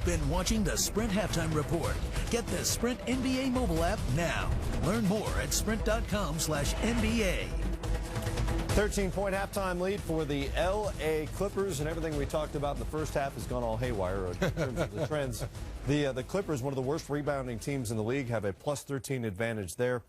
You've been watching the Sprint Halftime Report. Get the Sprint NBA mobile app now. Learn more at sprint.com/NBA. 13-point halftime lead for the L.A. Clippers, and everything we talked about in the first half has gone all haywire in terms of the trends. The Clippers, one of the worst rebounding teams in the league, have a +13 advantage there,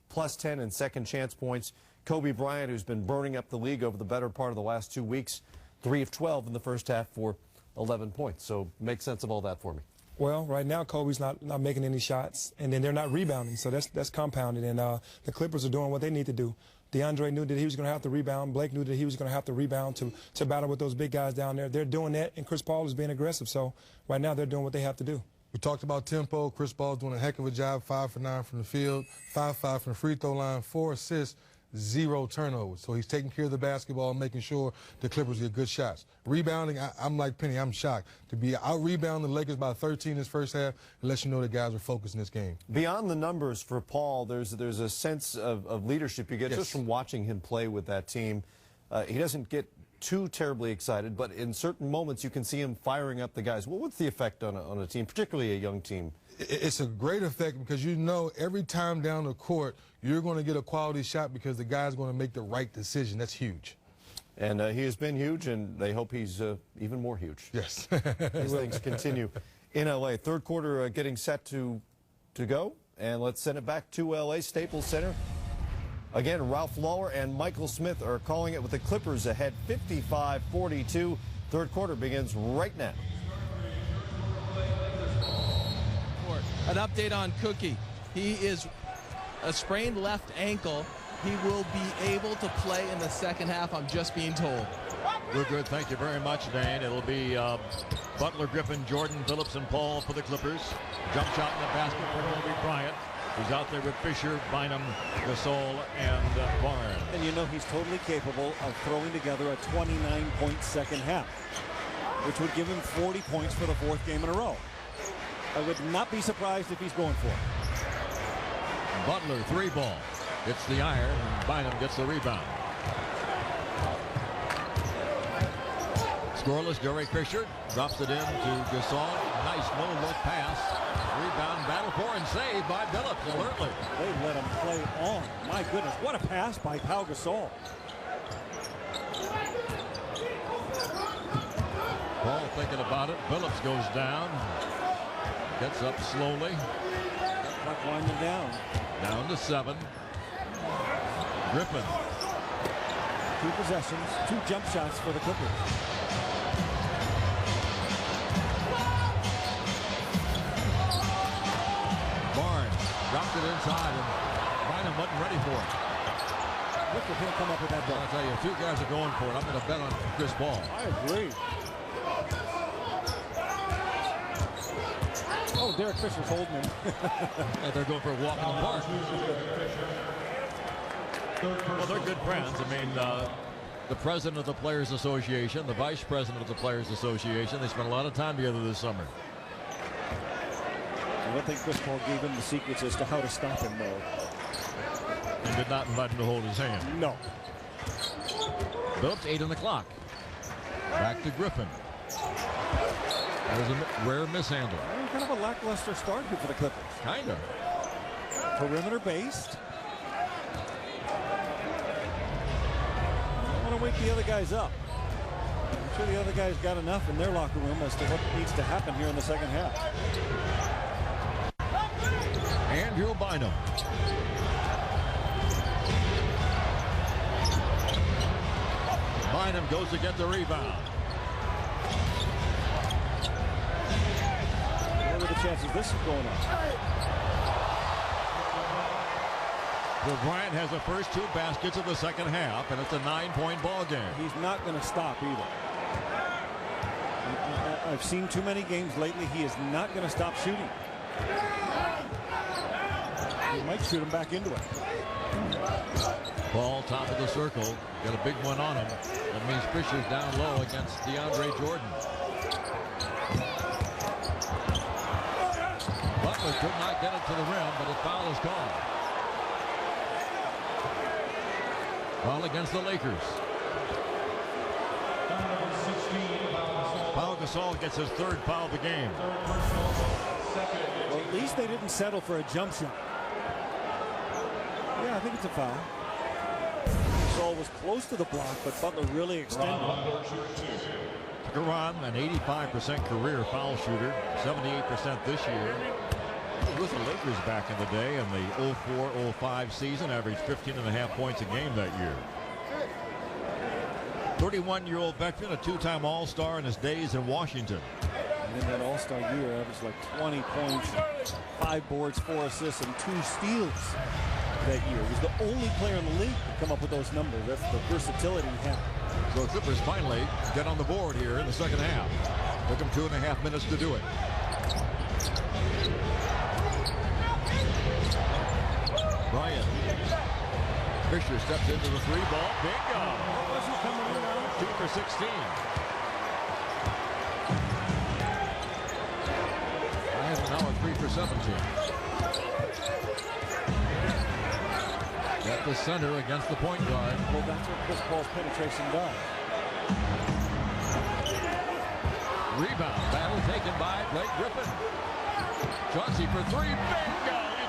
+10 in second chance points. Kobe Bryant, who's been burning up the league over the better part of the last 2 weeks, 3 of 12 in the first half for 11 points. So make sense of all that for me. Well, right now Kobe's not making any shots, and then they're not rebounding, so that's compounded. And the Clippers are doing what they need to do. DeAndre knew that he was going to have to rebound. Blake knew that he was going to have to rebound to battle with those big guys down there. They're doing that, and Chris Paul is being aggressive. So right now they're doing what they have to do. We talked about tempo. Chris Paul's doing a heck of a job, 5 for 9 from the field, 5-5 from the free throw line, 4 assists, 0 turnovers. So he's taking care of the basketball and making sure the Clippers get good shots. Rebounding, I'm like Penny, I'm shocked. To be out-rebounding the Lakers by 13 this first half, it lets you know the guys are focused in this game. Beyond the numbers for Paul, there's a sense of leadership you get just from watching him play with that team. He doesn't get too terribly excited, but in certain moments you can see him firing up the guys. Well, what's the effect on a team, particularly a young team? It's a great effect because you know every time down the court you're going to get a quality shot because the guy's going to make the right decision. That's huge. And he has been huge, and they hope he's even more huge. Yes. As things continue in L.A. Third quarter getting set to go, and let's send it back to L.A. Staples Center. Again, Ralph Lawler and Michael Smith are calling it with the Clippers ahead 55-42. Third quarter begins right now. An update on Cookie. He is a sprained left ankle. He will be able to play in the second half, I'm just being told. We're good. Thank you very much, Dan. It'll be Butler, Griffin, Jordan, Billups, and Paul for the Clippers. Jump shot in the basket for Kobe Bryant, who's out there with Fisher, Bynum, Gasol, and Barnes. And you know he's totally capable of throwing together a 29-point second half, which would give him 40 points for the 4th game in a row. I would not be surprised if he's going for it. Butler, 3-ball. Hits the iron, and Bynum gets the rebound. Scoreless, Derek Fisher drops it in to Gasol. Nice no-look pass. Rebound, battle for, and saved by Billups alertly. They let him play on. My goodness, what a pass by Pau Gasol. Paul thinking about it. Billups goes down. Gets up slowly. Clock winding down. Down to 7. Griffin. 2 possessions, 2 jump shots for the Clippers. Barnes dropped it inside, and Bynum wasn't ready for it. Look at him come up with that ball. I'll tell you, 2 guys are going for it. I'm going to bet on Chris Paul. I agree. Oh, Derek Fisher's holding him. Yeah, they're going for a walk in the park. Well, they're good friends. I mean, the president of the Players Association, the vice president of the Players Association, they spent a lot of time together this summer. I don't think Chris Paul gave him the secrets as to how to stop him, though. And did not invite him to hold his hand. No. Billups, 8 on the clock. Back to Griffin. There's a rare mishandle. Kind of a lackluster start here for the Clippers. Kind of. Perimeter based. I want to wake the other guys up. I'm sure the other guys got enough in their locker room as to what needs to happen here in the second half. Andrew Bynum. Bynum goes to get the rebound. What are the chances this is going on? Well, Bryant has the first 2 baskets of the second half, and it's a 9-point ball game. He's not going to stop either. I've seen too many games lately. He is not going to stop shooting. He might shoot him back into it. Paul, top of the circle, got a big one on him. That means Fisher's down low against DeAndre Jordan. Butler could not get it to the rim, but a foul is called. Foul against the Lakers. Pau Gasol gets his 3rd foul of the game. Well, at least they didn't settle for a jump shot. Yeah, I think it's a foul. Gasol was close to the block, but Butler really extended. Caron, an 85% career foul shooter, 78% this year. With the Lakers back in the day in the 04-05 season, averaged 15.5 points a game that year. 31-year-old veteran, a 2-time All-Star in his days in Washington. And in that All-Star year, averaged like 20 points, 5 boards, 4 assists, and 2 steals that year. He was the only player in the league to come up with those numbers. That's the versatility he had. So the Clippers finally get on the board here in the second half. Took them 2.5 minutes to do it. Bryant. Fisher steps into the 3-ball. Bingo! 2 for 16. I have now a 3 for 17. At the center against the point guard. Well, that's what Chris Paul's penetration does. Rebound. Battle taken by Blake Griffin. Chauncey for 3. Bingo! You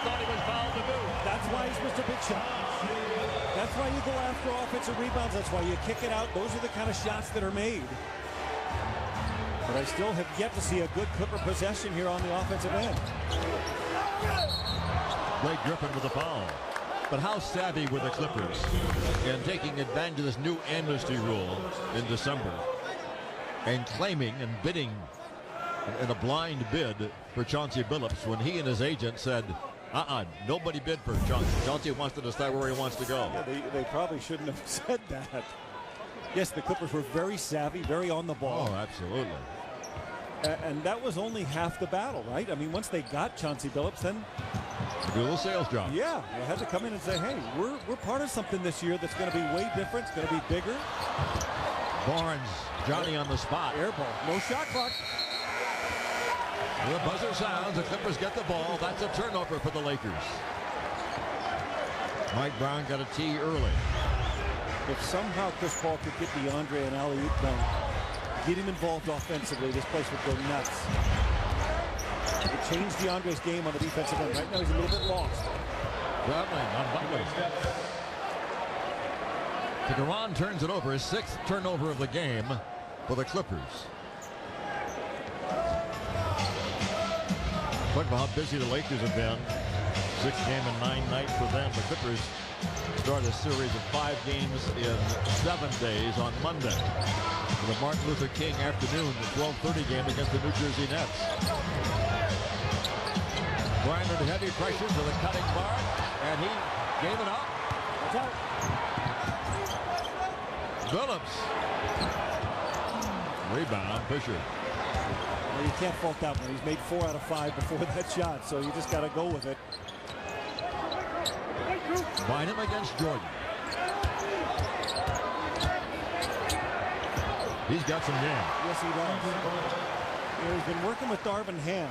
thought he was fouled to boot. That's why he's Mr. Big Shot. That's why you go after offensive rebounds. That's why you kick it out. Those are the kind of shots that are made. But I still have yet to see a good Clipper possession here on the offensive end. Blake Griffin with a foul. But how savvy were the Clippers in taking advantage of this new amnesty rule in December and claiming and bidding in a blind bid for Chauncey Billups when he and his agent said, nobody bid for Chauncey. Chauncey wants to decide where he wants to go. Yeah, they probably shouldn't have said that. Yes, the Clippers were very savvy, very on the ball. Oh, absolutely. And that was only half the battle, right? I mean, once they got Chauncey Billups, then do a little sales job. Yeah, they had to come in and say, hey, we're part of something this year that's going to be way different. It's going to be bigger. Barnes, Johnny on the spot. Air ball, no shot clock. The buzzer sounds, the Clippers get the ball. That's a turnover for the Lakers. Mike Brown got a tee early. If somehow Chris Paul could get DeAndre an alley-oop dunk, get him involved offensively, this place would go nuts. It changed DeAndre's game on the defensive end. Right now he's a little bit lost. Traveling on Butler. Caron turns it over, his 6th turnover of the game for the Clippers. Talk about how busy the Lakers have been. 6-game and 9-night for them. The Clippers start a series of 5 games in 7 days on Monday. The Martin Luther King afternoon, the 12:30 game against the New Jersey Nets. Bryant under heavy pressure to the cutting mark, and he gave it up. Billups. Rebound, Fisher. Well, you can't fault that one. He's made 4 out of 5 before that shot, so you just got to go with it. Bynum against Jordan. He's got some game. Yes, he does. You know, he's been working with Darvin Ham.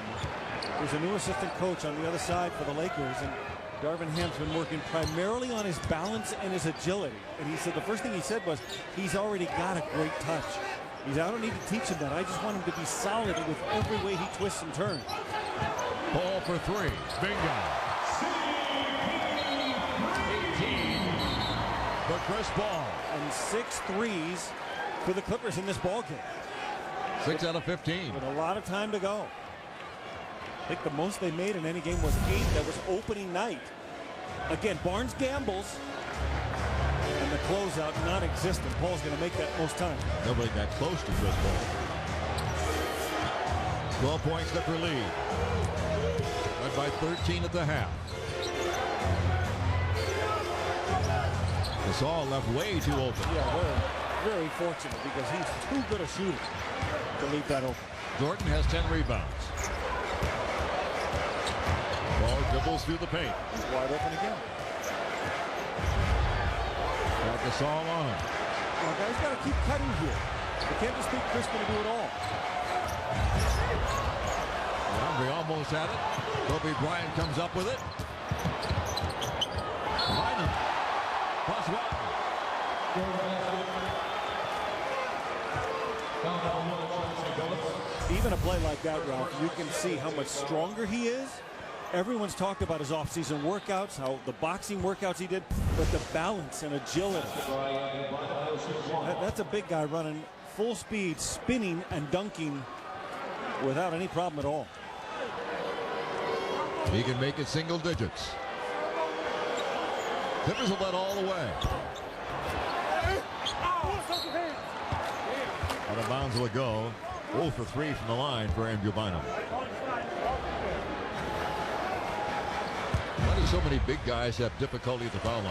There's a new assistant coach on the other side for the Lakers, and Darvin Ham's been working primarily on his balance and his agility. And he said the first thing he said was, he's already got a great touch. He said, I don't need to teach him that. I just want him to be solid with every way he twists and turns. Ball for 3. Bingo. 18 for Chris Paul. And 6 threes for the Clippers in this ball game. 6 out of 15. With a lot of time to go. I think the most they made in any game was 8. That was opening night. Again, Barnes gambles. And the closeout non-existent. Paul's going to make that most time. Nobody got close to Chris Paul. 12-point Clipper lead. Led by 13 at the half. Gasol left way too open. Yeah, we're very fortunate because he's too good a shooter to leave that open. Jordan has 10 rebounds. Ball dribbles through the paint. He's wide open again. Got Gasol on. Well, guys got to keep cutting here. They can't just think Chris going to do it all. DeAndre almost had it. Kobe Bryant comes up with it. Bynum. Plus 1. Even a play like that, Ralph, you can see how much stronger he is. Everyone's talked about his off-season workouts, how the boxing workouts he did, but the balance and agility. That's a big guy running full speed, spinning and dunking without any problem at all. He can make it single digits. Clippers have led all the way. Out of bounds will go. 0 for 3 from the line for Andrew Bynum. Why do so many big guys have difficulty at the foul line? A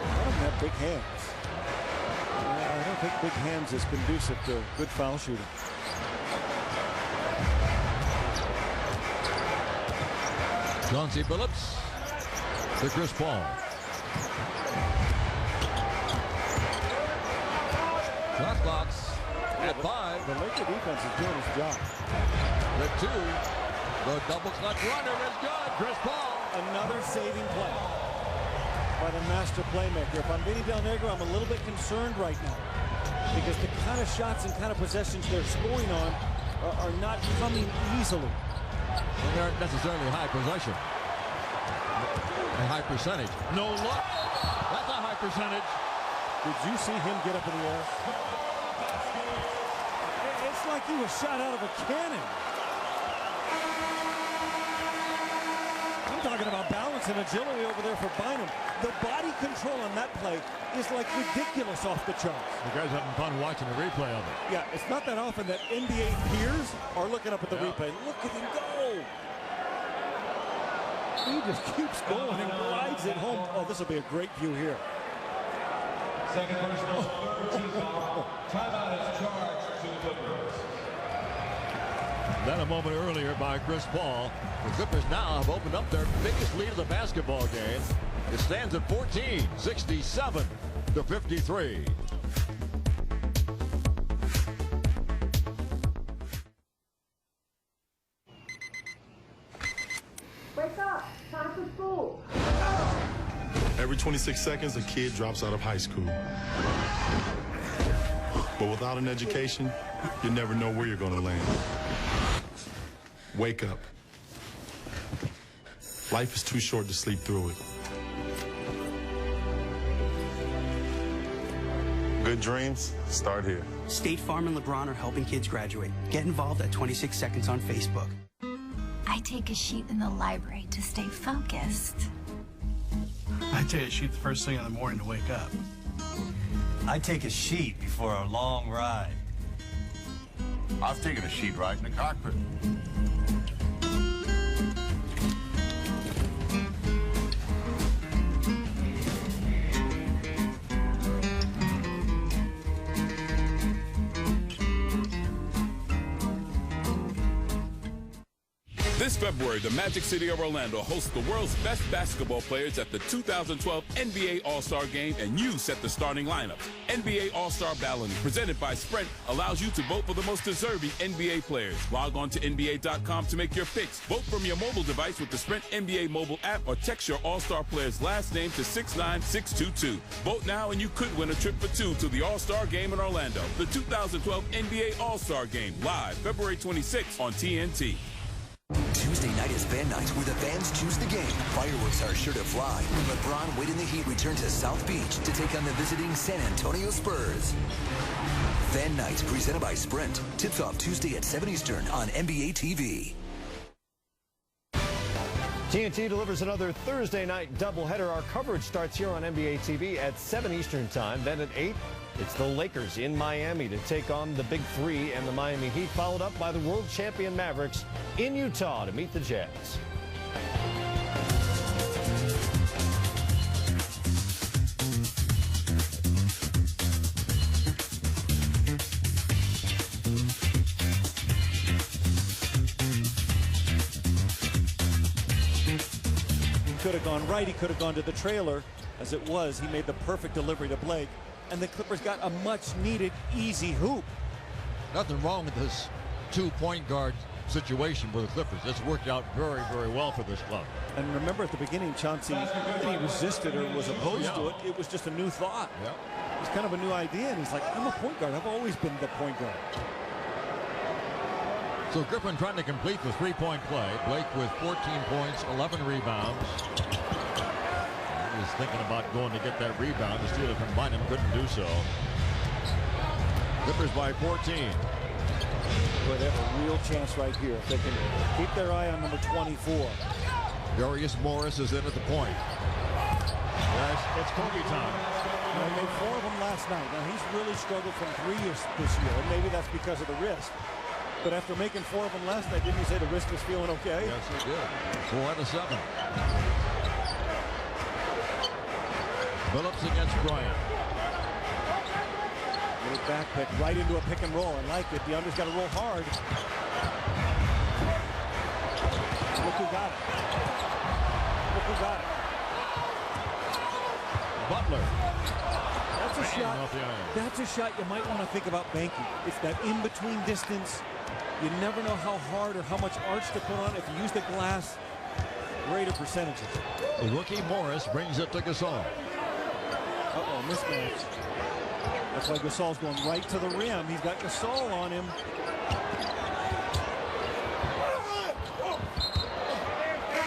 lot of them have big hands. I don't think big hands is conducive to good foul shooting. Chauncey Billups to Chris Paul. Shot clocks at 5. The Laker defense is doing its job. The 2. The double clutch runner is good. Chris Paul. Another saving play by the master playmaker. If I'm Vinny Del Negro, I'm a little bit concerned right now because the kind of shots and kind of possessions they're scoring on are not coming easily. Well, they aren't necessarily high possession. A high percentage. No look. That's a high percentage. Did you see him get up in the air? It's like he was shot out of a cannon. I'm talking about balance and agility over there for Bynum. The body control on that play is like ridiculous off the charts. You guys having fun watching the replay of it. Yeah, it's not that often that NBA peers are looking up at the replay. Look at him go. He just keeps going and glides it home. Oh, this will be a great view here. Second personal, team foul. Timeout is charged to the Clippers. Then a moment earlier by Chris Paul. The Clippers now have opened up their biggest lead of the basketball game. It stands at 14, 67-53. Wake up! Time for school! Every 26 seconds, a kid drops out of high school. But without an education, you never know where you're going to land. Wake up. Life is too short to sleep through it. Good dreams start here. State Farm and LeBron are helping kids graduate. Get involved at 26 Seconds on Facebook. I take a sheet in the library to stay focused. I take a sheet the first thing in the morning to wake up. I take a sheet before a long ride. I've taken a sheet ride in the cockpit. This February, the Magic City of Orlando hosts the world's best basketball players at the 2012 NBA All-Star Game, and you set the starting lineups. NBA All-Star Balloting, presented by Sprint, allows you to vote for the most deserving NBA players. Log on to NBA.com to make your picks. Vote from your mobile device with the Sprint NBA mobile app, or text your All-Star player's last name to 69622. Vote now and you could win a trip for two to the All-Star Game in Orlando. The 2012 NBA All-Star Game, live February 26th on TNT. Tuesday night is fan night where the fans choose the game. Fireworks are sure to fly when LeBron, Wade, and the Heat return to South Beach to take on the visiting San Antonio Spurs. Fan night presented by Sprint. Tips off Tuesday at 7 Eastern on NBA TV. TNT delivers another Thursday night doubleheader. Our coverage starts here on NBA TV at 7 Eastern time. Then at 8, it's the Lakers in Miami to take on the Big Three and the Miami Heat, followed up by the world champion Mavericks in Utah to meet the Jazz. Could have gone right, he could have gone to the trailer. As it was, he made the perfect delivery to Blake, and the Clippers got a much-needed easy hoop. Nothing wrong with this two-point guard situation for the Clippers. It's worked out very, very well for this club. And remember at the beginning, Chauncey, he resisted or was opposed to it. It was just a new thought. Yeah. It was kind of a new idea, and he's like, I'm a point guard. I've always been the point guard. So Griffin trying to complete the three-point play. Blake with 14 points, 11 rebounds. He was thinking about going to get that rebound to steal it from Bynum. Couldn't do so. Clippers by 14. Boy, they have a real chance right here. If they can keep their eye on number 24. Darius Morris is in at the point. Yes, it's Kobe time. They made 4 of them last night. Now, he's really struggled from 3 this year. And maybe that's because of the wrist. But after making 4 of them last night, didn't you say the wrist was feeling okay? Yes, he did. 4 out of 7. Billups against Bryant. Little back pick right into a pick and roll. I like it. DeAndre's got to roll hard. Look who got it. Look who got it. Butler. That's a shot. That's a shot you might want to think about banking. It's that in-between distance. You never know how hard or how much arch to put on. If you use the glass, greater percentages. The rookie Morris brings it to Gasol. Uh-oh, mismatch. That's why Gasol's going right to the rim. He's got Gasol on him.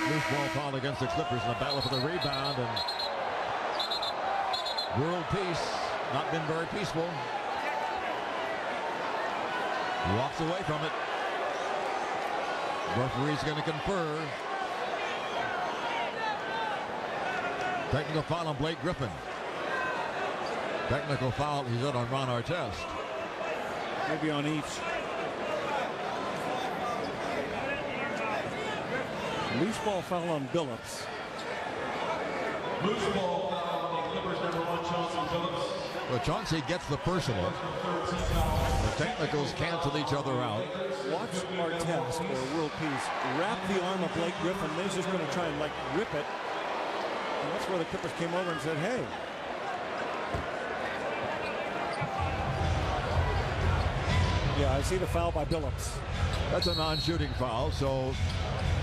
Loose ball foul against the Clippers in the battle for the rebound, and world peace not been very peaceful. Walks away from it. Referee's going to confer. Technical foul on Blake Griffin. Technical foul, he's out on Ron Artest. Maybe on each. Loose ball foul on Billups. Loose ball foul on the Clippers number 1, Chauncey Billups. Well, Chauncey gets the personal. The technicals cancel each other out. Watch Artest or World Peace wrap the arm of Blake Griffin. Then he's just going to try and like rip it. And that's where the Clippers came over and said, hey. Yeah, I see the foul by Billups. That's a non-shooting foul, so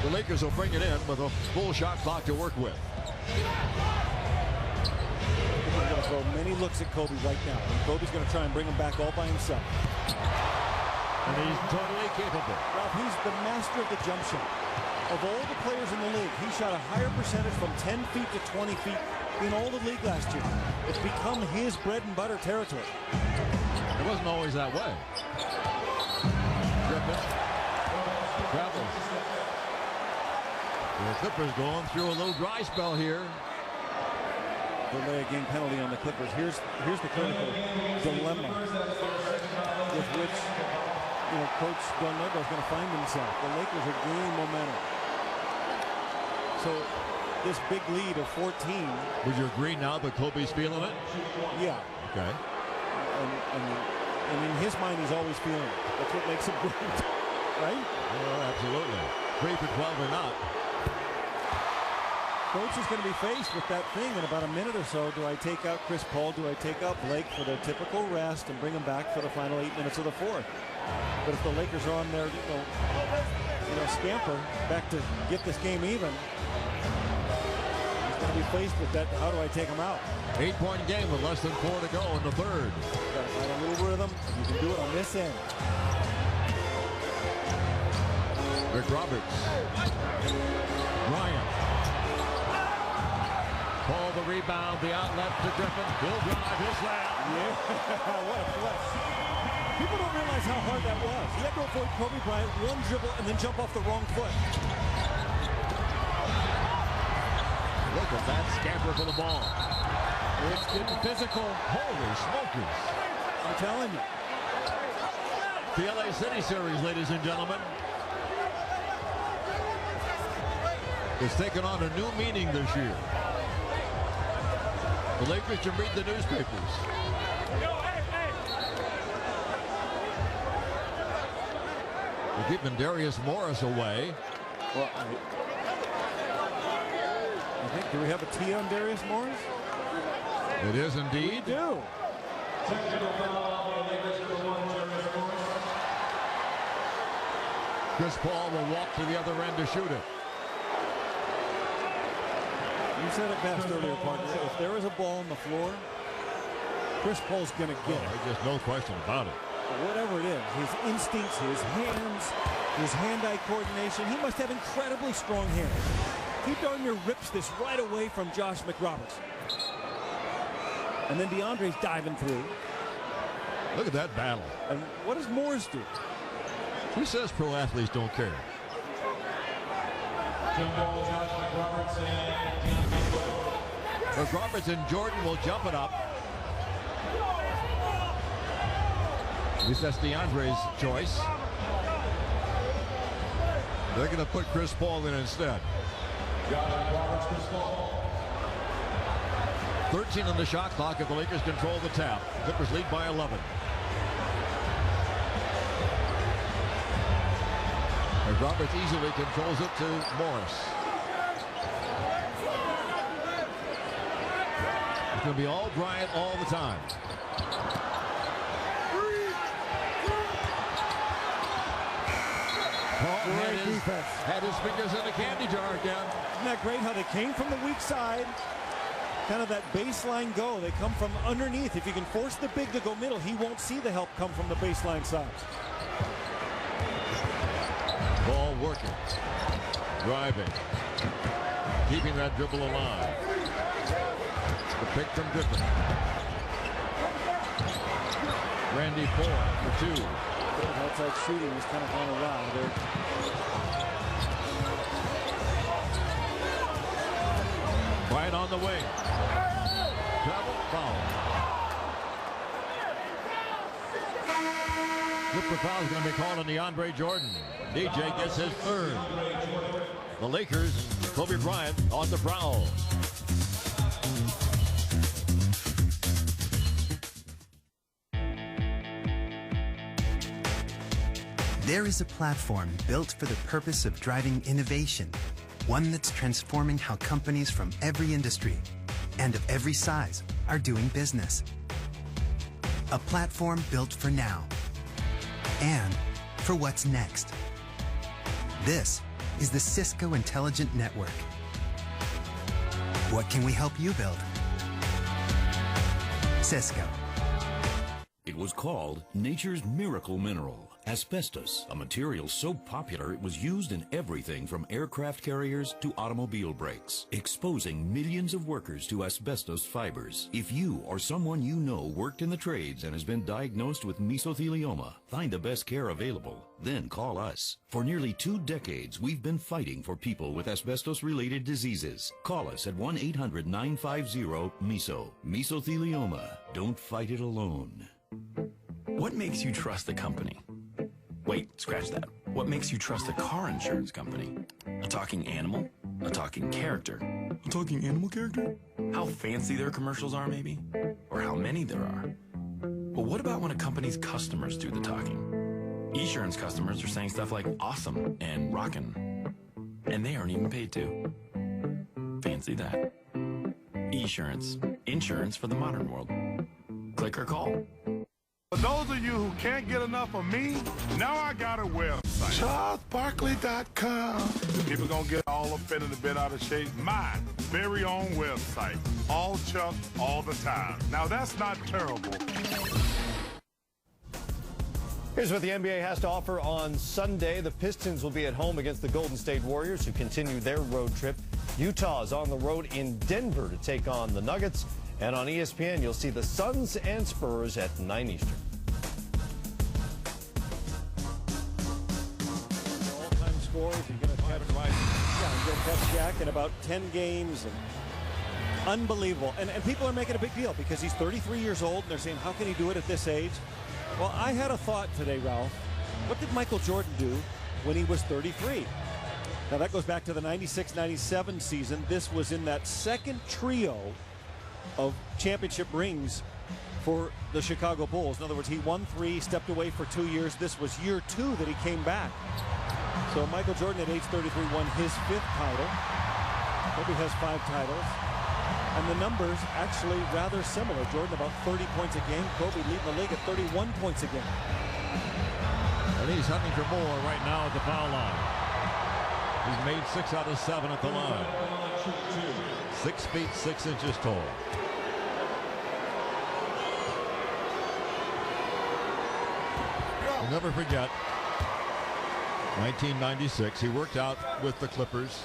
the Lakers will bring it in with a full shot clock to work with. They're going to throw many looks at Kobe right now. And Kobe's going to try and bring him back all by himself. And he's totally capable. Ralph, he's the master of the jump shot. Of all the players in the league, he shot a higher percentage from 10 feet to 20 feet in all the league last year. It's become his bread and butter territory. It wasn't always that way. Griffin travels. The Clippers going through a little dry spell here. Delay a game penalty on the Clippers. Here's the clinical dilemma with which Coach Don Lego's going to find himself. The Lakers are gaining momentum. So this big lead of 14. Would you agree now that Kobe's feeling it? Yeah. Okay. And in his mind, he's always feeling it. That's what makes him great, right? Oh, absolutely. 3 for 12 or not. Coach is going to be faced with that thing in about a minute or so. Do I take out Chris Paul? Do I take out Blake for their typical rest and bring them back for the final 8 minutes of the fourth? But if the Lakers are on their scamper back to get this game even, he's going to be faced with that. How do I take him out? 8-point game with less than 4 to go in the third. Got to find a little rhythm. You can do it on this end. McRoberts. Bryant. Paul the rebound, the outlet to Griffin. He'll drive, he'll slam. Yeah, what a flex. People don't realize how hard that was. He had to avoid Kobe Bryant, one dribble, and then jump off the wrong foot. Look at that scamper for the ball. It's getting physical. Holy smokers. I'm telling you. The LA City Series, ladies and gentlemen, is taking on a new meaning this year. The Lakers can read the newspapers. They're keeping Darius Morris away. Well, I think, do we have a T on Darius Morris? It is indeed. We do. Chris Paul will walk to the other end to shoot it. You said it best earlier, partner. If there is a ball on the floor, Chris Paul's going to get it. There's just no question about it. Whatever it is, his instincts, his hands, his hand-eye coordination. He must have incredibly strong hands. He darn near rips this right away from Josh McRoberts. And then DeAndre's diving through. Look at that battle. And what does Morris do? Who says pro athletes don't care? McRoberts and Jordan will jump it up. At least that's DeAndre's choice. They're going to put Chris Paul in instead. 13 on the shot clock if the Lakers control the tap. Clippers lead by 11. McRoberts easily controls it to Morris. It's going to be all Bryant all the time. Paul had his fingers in the candy jar again. Isn't that great how they came from the weak side? Kind of that baseline go. They come from underneath. If you can force the big to go middle, he won't see the help come from the baseline side. Ball working. Driving. Keeping that dribble alive. The pick from Griffin. Randy Foye for two. Outside shooting is kind of gone around there. Bryant on the wing. Travel foul. Clipper foul is going to be called on DeAndre Jordan. DJ gets his third. The Lakers, Kobe Bryant on the prowl. There is a platform built for the purpose of driving innovation, one that's transforming how companies from every industry and of every size are doing business. A platform built for now and for what's next. This is the Cisco Intelligent Network. What can we help you build? Cisco. It was called nature's miracle mineral. Asbestos, a material so popular it was used in everything from aircraft carriers to automobile brakes, exposing millions of workers to asbestos fibers. If you or someone you know worked in the trades and has been diagnosed with mesothelioma, find the best care available, then call us. For nearly 2 decades, we've been fighting for people with asbestos-related diseases. Call us at 1-800-950-MESO. Mesothelioma. Don't fight it alone. What makes you trust a company? Wait, scratch that. What makes you trust a car insurance company? A talking animal? A talking character? A talking animal character? How fancy their commercials are, maybe? Or how many there are? But what about when a company's customers do the talking? Esurance customers are saying stuff like awesome and rockin', and they aren't even paid to. Fancy that. Esurance. Insurance for the modern world. Click or call. For those of you who can't get enough of me, now I got a website. CharlesBarkley.com. People gonna get all offended and bent out of shape. My very own website. All Chuck, all the time. Now that's not terrible. Here's what the NBA has to offer on Sunday. The Pistons will be at home against the Golden State Warriors, who continue their road trip. Utah is on the road in Denver to take on the Nuggets. And on ESPN, you'll see the Suns and Spurs at 9 Eastern. All-time scores. You're going to catch Shaq in about 10 games. And unbelievable. And people are making a big deal because he's 33 years old, and they're saying, how can he do it at this age? Well, I had a thought today, Ralph. What did Michael Jordan do when he was 33? Now, that goes back to the 96-97 season. This was in that second trio of championship rings for the Chicago Bulls. In other words, he won 3, stepped away for 2 years. This was year 2 that he came back. So Michael Jordan at age 33 won his 5th title. Kobe has 5 titles. And the numbers actually rather similar. Jordan about 30 points a game. Kobe leading the league at 31 points a game. And he's hunting for more right now at the foul line. He's made 6 out of 7 at the line. 6 feet 6 inches tall. I'll never forget 1996. He worked out with the Clippers,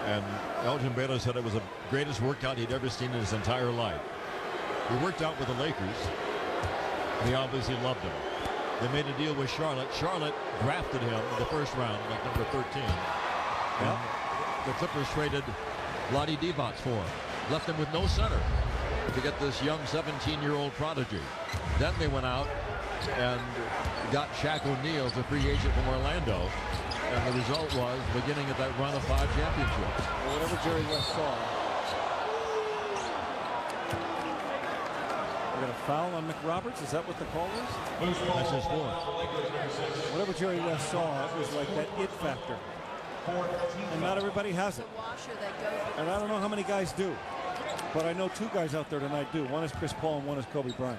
and Elgin Baylor said it was the greatest workout he'd ever seen in his entire life. He worked out with the Lakers. He obviously loved him. They made a deal with Charlotte. Charlotte drafted him in the first round, like number 13. And the Clippers traded Lottie Divac for him. Left him with no center to get this young 17-year-old prodigy. Then they went out and got Shaq O'Neal, the free agent from Orlando. And the result was the beginning of that run of 5 championships. Well, whatever Jerry West saw. We're going to foul on McRoberts. Is that what the call is? That's his fourth. Whatever Jerry West saw, it was like that it factor. And not everybody has it. And I don't know how many guys do. But I know 2 guys out there tonight do. One is Chris Paul and one is Kobe Bryant.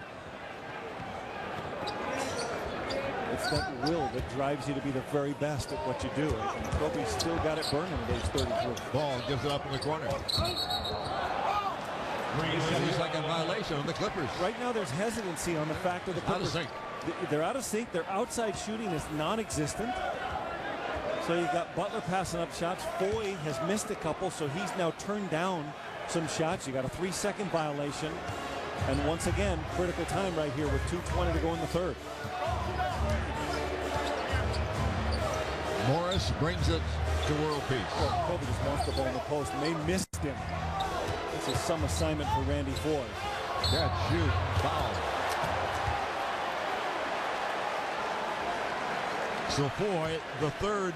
It's that will that drives you to be the very best at what you do. And Kobe's still got it burning at age 33. Ball gives it up in the corner. He's like in violation of the Clippers. Right now there's hesitancy on the fact of the Clippers. Out of sync. They're out of sync. Their outside shooting is non-existent. So you've got Butler passing up shots. Foye has missed a couple, so he's now turned down some shots. You got a 3-second violation. And once again, critical time right here with 2:20 to go in the third. Morris brings it to world peace. Well, Kobe just wants the ball in the post, and they missed him. This is some assignment for Randy Foye. Catch, shoot, foul. So Foye, the third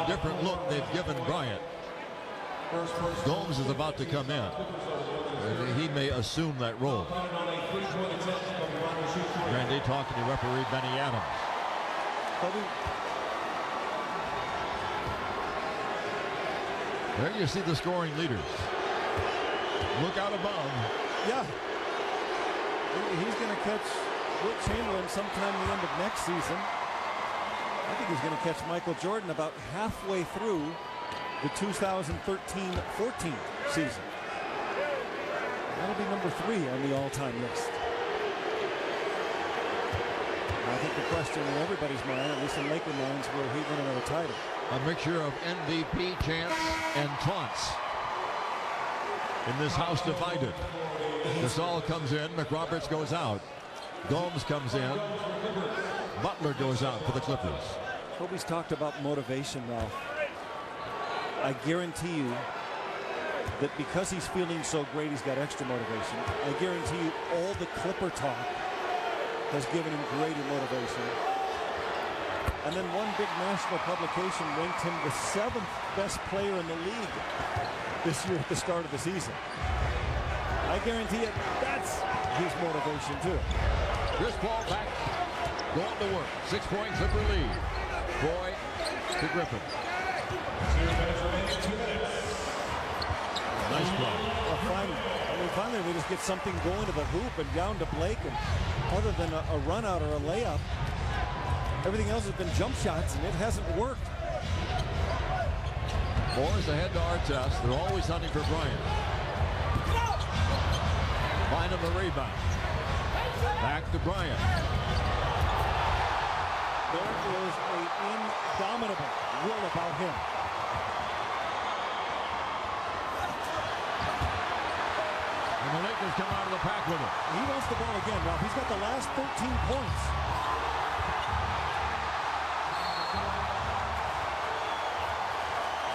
different look they've given Bryant. Gomes is about to come in. He may assume that role. Randy talking to referee Benny Adams. There you see the scoring leaders. Look out above. Yeah. He's going to catch Wilt Chamberlain sometime at the end of next season. I think he's going to catch Michael Jordan about halfway through the 2013-14 season. That'll be number 3 on the all-time list. I think the question in everybody's mind, at least in Laker minds, will he win another title? A mixture of MVP chants and taunts in this house divided. Gasol comes in, McRoberts goes out. Gomes comes in, Butler goes out for the Clippers. Kobe's talked about motivation, Ralph. I guarantee you that because he's feeling so great, he's got extra motivation. I guarantee you all the Clipper talk has given him greater motivation. And then one big national publication ranked him the 7th best player in the league this year at the start of the season. I guarantee you that's his motivation too. Chris Paul back, going to work. 6-point Clipper lead. Foye to Griffin. Nice play. Well, finally we just get something going to the hoop and down to Blake. And other than a run out or a layup, everything else has been jump shots, and it hasn't worked. Morris ahead to Artest. They're always hunting for Bryant. Bynum the rebound. Back to Bryant. There is an indomitable will about him. And the Lakers come out of the pack with him. He wants the ball again, Ralph. He's got the last 13 points.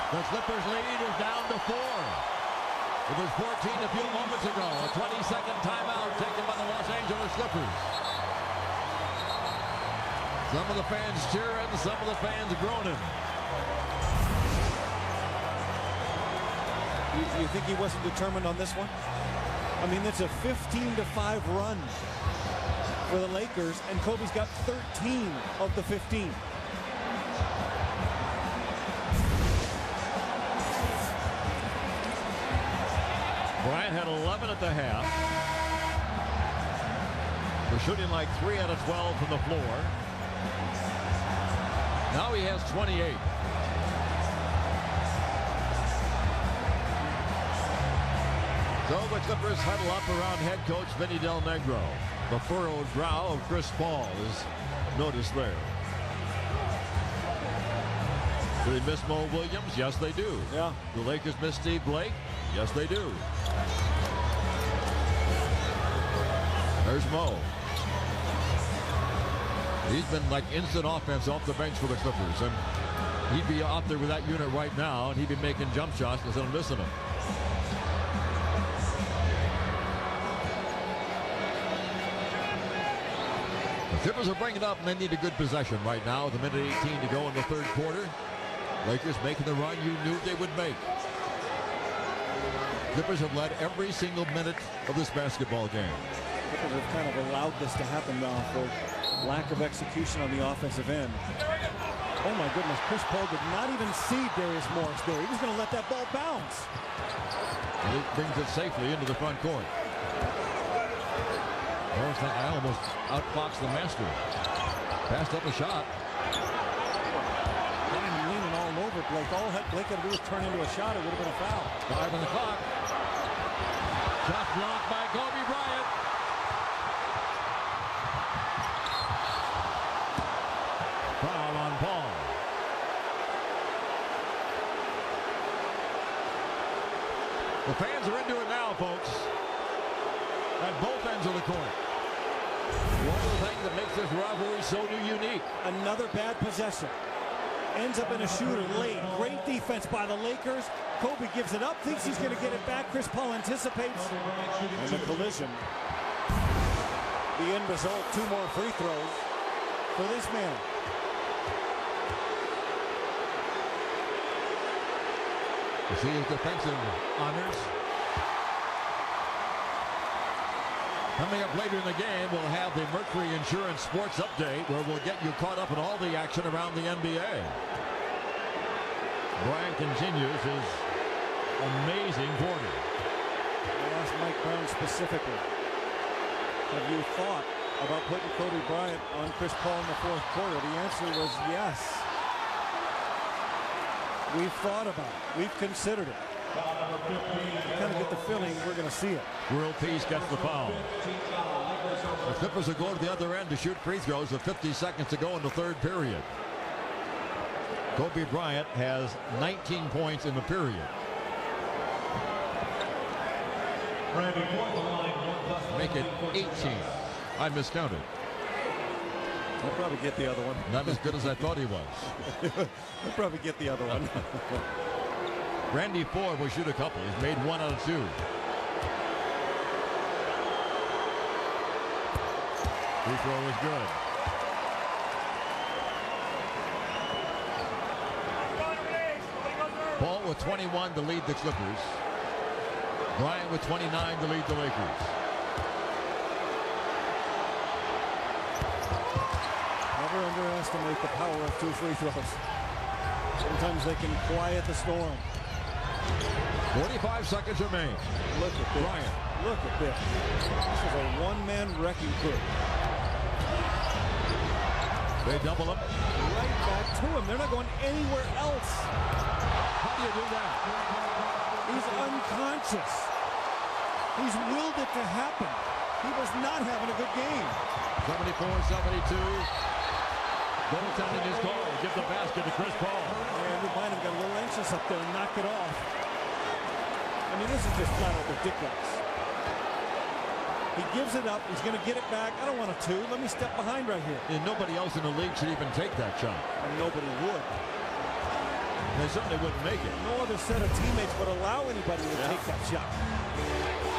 The Clippers lead is down to 4. It was 14 a few moments ago. A 20-second timeout taken by the Los Angeles Clippers. Some of the fans cheering, some of the fans groaning. You think he wasn't determined on this one? I mean, it's a 15-5 run for the Lakers, and Kobe's got 13 of the 15. Bryant had 11 at the half. We're shooting like 3 out of 12 from the floor. Now he has 28. So the Clippers huddle up around head coach Vinny Del Negro. The furrowed brow of Chris Paul is noticed there. Do they miss Mo Williams? Yes, they do. Yeah. The Lakers miss Steve Blake? Yes, they do. There's Mo. He's been like instant offense off the bench for the Clippers, and he'd be out there with that unit right now, and he'd be making jump shots instead of missing them. The Clippers are bringing it up, and they need a good possession right now with a minute 18 to go in the third quarter. Lakers making the run you knew they would make. Clippers have led every single minute of this basketball game. Clippers have kind of allowed this to happen now for lack of execution on the offensive end. Oh my goodness, Chris Paul did not even see Darius Morris there. He was going to let that ball bounce. And he brings it safely into the front court. Morris thought I almost outfoxed the master. Passed up a shot. Leaning all over Blake. All Blake had to do was turn into a shot. It would have been a foul. 5 on the clock. Shot blocked by Kobe Bryant. Foul on Paul. The fans are into it now, folks. At both ends of the court. One of the things that makes this rivalry so unique. Another bad possession. Ends up in a shooter late. Great defense by the Lakers. Kobe gives it up, thinks he's going to get it back. Chris Paul anticipates. And the collision. The end result, 2 more free throws for this man. You see his defensive honors. Coming up later in the game, we'll have the Mercury Insurance Sports Update, where we'll get you caught up in all the action around the NBA. Bryant continues his amazing quarter. I asked Mike Brown specifically, have you thought about putting Kobe Bryant on Chris Paul in the fourth quarter? The answer was yes. We've thought about it. We've considered it. I kind of get the feeling we're going to see it. World Peace gets the foul. The Clippers will go to the other end to shoot free throws with 50 seconds to go in the third period. Kobe Bryant has 19 points in the period. Make it 18. I miscounted. He'll probably get the other one. Not as good as I thought he was. He'll probably get the other one. Randy Foye will shoot a couple. He's made 1 out of 2. Free throw is good. Paul with 21 to lead the Clippers. Bryant with 29 to lead the Lakers. Never underestimate the power of 2 free throws. Sometimes they can quiet the storm. 45 seconds remain. Look at this. Bryant. Look at this. This is a one-man wrecking crew. They double him. Right back to him. They're not going anywhere else. How do you do that? He's unconscious. He's willed it to happen. He was not having a good game. 74-72. Goaltending is called. Give the basket to Chris Paul. Andrew Bynum got a little anxious up there and knocked it off. I mean, this is just flat out ridiculous. He gives it up. He's going to get it back. I don't want a 2. Let me step behind right here. And nobody else in the league should even take that shot. And nobody would. They certainly wouldn't make it. No other set of teammates would allow anybody to take that shot.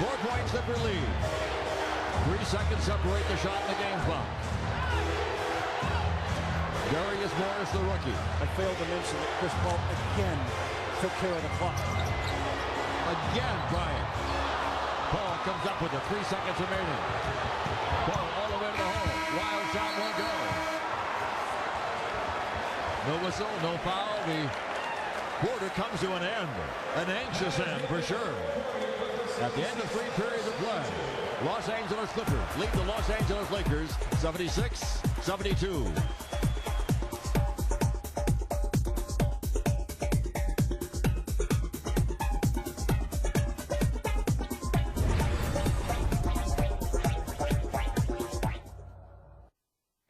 4-point Clipper lead. 3 seconds separate the shot in the game clock. Darius Morris, the rookie. I failed to mention that Chris Paul again took care of the clock. Again, Bryant. Paul comes up with it. 3 seconds remaining. Paul all the way to the hole. Wild shot won't go. No whistle, no foul. The quarter comes to an end. An anxious end for sure. At the end of 3 periods of play, Los Angeles Clippers lead the Los Angeles Lakers 76-72.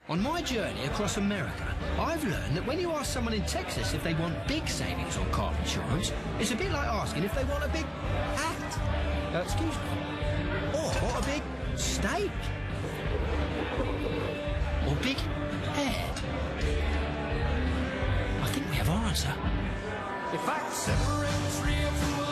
On my journey across America, I've learned that when you ask someone in Texas if they want big savings on car insurance, it's a bit like asking if they want a big hat. Excuse me. Or a big steak. Or big hair. I think we have our answer. If I could separate the tree from